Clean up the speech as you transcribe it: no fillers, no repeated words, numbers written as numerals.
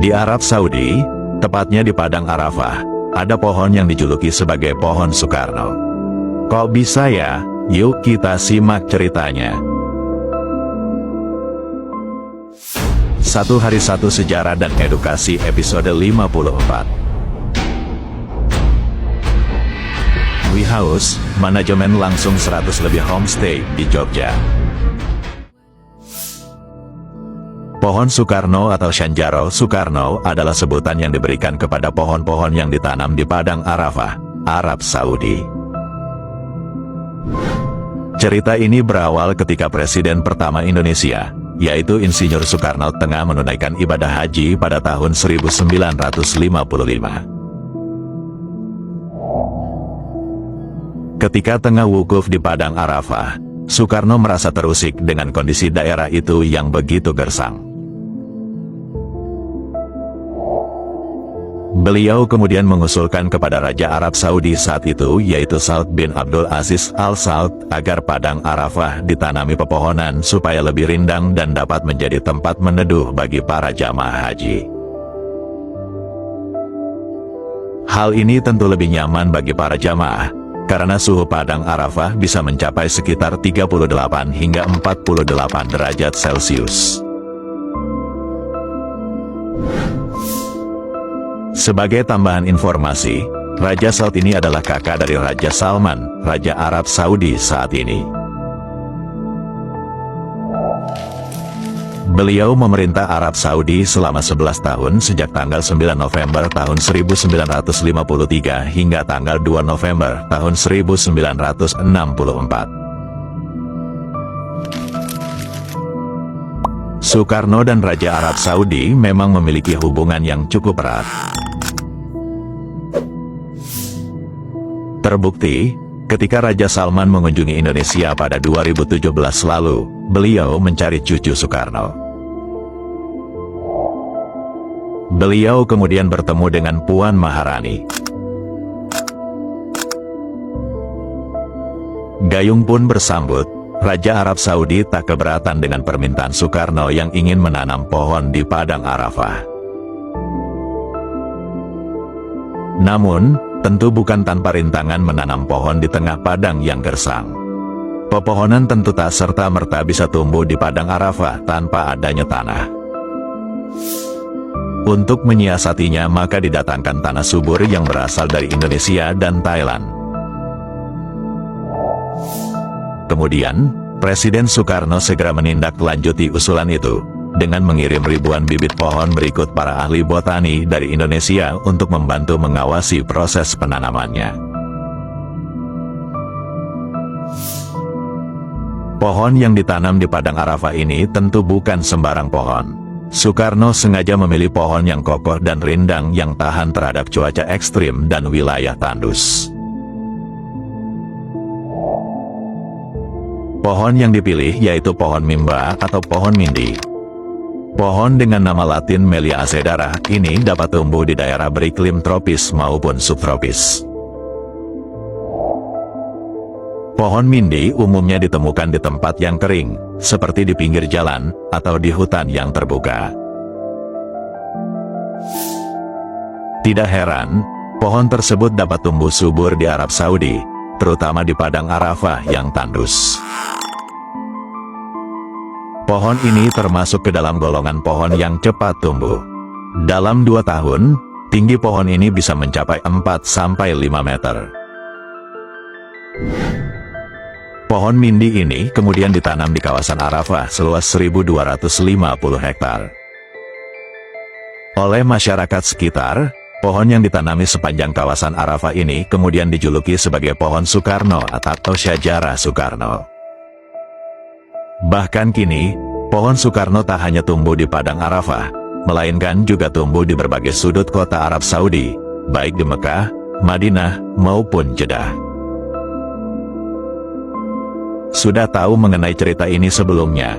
Di Arab Saudi, tepatnya di Padang Arafah, ada pohon yang dijuluki sebagai pohon Soekarno. Kok bisa ya? Yuk kita simak ceritanya. Satu Hari Satu Sejarah dan Edukasi episode 54. We House, manajemen langsung 100 lebih homestay di Jogja. Pohon Soekarno atau Syanjaro Soekarno adalah sebutan yang diberikan kepada pohon-pohon yang ditanam di Padang Arafah, Arab Saudi. Cerita ini berawal ketika Presiden pertama Indonesia, yaitu Insinyur Soekarno tengah menunaikan ibadah haji pada tahun 1955. Ketika tengah wukuf di Padang Arafah, Soekarno merasa terusik dengan kondisi daerah itu yang begitu gersang. Beliau kemudian mengusulkan kepada Raja Arab Saudi saat itu, yaitu Saud bin Abdul Aziz Al Saud, agar Padang Arafah ditanami pepohonan supaya lebih rindang dan dapat menjadi tempat meneduh bagi para jamaah haji. Hal ini tentu lebih nyaman bagi para jamaah, karena suhu Padang Arafah bisa mencapai sekitar 38 hingga 48 derajat Celcius. Sebagai tambahan informasi, Raja Saud ini adalah kakak dari Raja Salman, Raja Arab Saudi saat ini. Beliau memerintah Arab Saudi selama 11 tahun sejak tanggal 9 November tahun 1953 hingga tanggal 2 November tahun 1964. Soekarno dan Raja Arab Saudi memang memiliki hubungan yang cukup erat. Terbukti, ketika Raja Salman mengunjungi Indonesia pada 2017 lalu, beliau mencari cucu Soekarno. Beliau kemudian bertemu dengan Puan Maharani. Gayung pun bersambut. Raja Arab Saudi tak keberatan dengan permintaan Soekarno yang ingin menanam pohon di Padang Arafah. Namun, tentu bukan tanpa rintangan menanam pohon di tengah padang yang gersang. Pepohonan tentu tak serta-merta bisa tumbuh di Padang Arafah tanpa adanya tanah. Untuk menyiasatinya maka didatangkan tanah subur yang berasal dari Indonesia dan Thailand. Kemudian, Presiden Soekarno segera menindaklanjuti usulan itu, dengan mengirim ribuan bibit pohon berikut para ahli botani dari Indonesia untuk membantu mengawasi proses penanamannya. Pohon yang ditanam di Padang Arafah ini tentu bukan sembarang pohon. Soekarno sengaja memilih pohon yang kokoh dan rindang yang tahan terhadap cuaca ekstrim dan wilayah tandus. Pohon yang dipilih yaitu pohon mimba atau pohon mindi. Pohon dengan nama latin Melia acedara ini dapat tumbuh di daerah beriklim tropis maupun subtropis. Pohon mindi umumnya ditemukan di tempat yang kering, seperti di pinggir jalan atau di hutan yang terbuka. Tidak heran, pohon tersebut dapat tumbuh subur di Arab Saudi, terutama di Padang Arafah yang tandus. Pohon ini termasuk ke dalam golongan pohon yang cepat tumbuh. Dalam 2 tahun, tinggi pohon ini bisa mencapai 4-5 meter. Pohon mindi ini kemudian ditanam di kawasan Arafah seluas 1.250 hektar. Oleh masyarakat sekitar, pohon yang ditanami sepanjang kawasan Arafah ini kemudian dijuluki sebagai pohon Soekarno atau Syanjaro Soekarno. Bahkan kini, pohon Soekarno tak hanya tumbuh di Padang Arafah, melainkan juga tumbuh di berbagai sudut kota Arab Saudi, baik di Mekah, Madinah, maupun Jeddah. Sudah tahu mengenai cerita ini sebelumnya,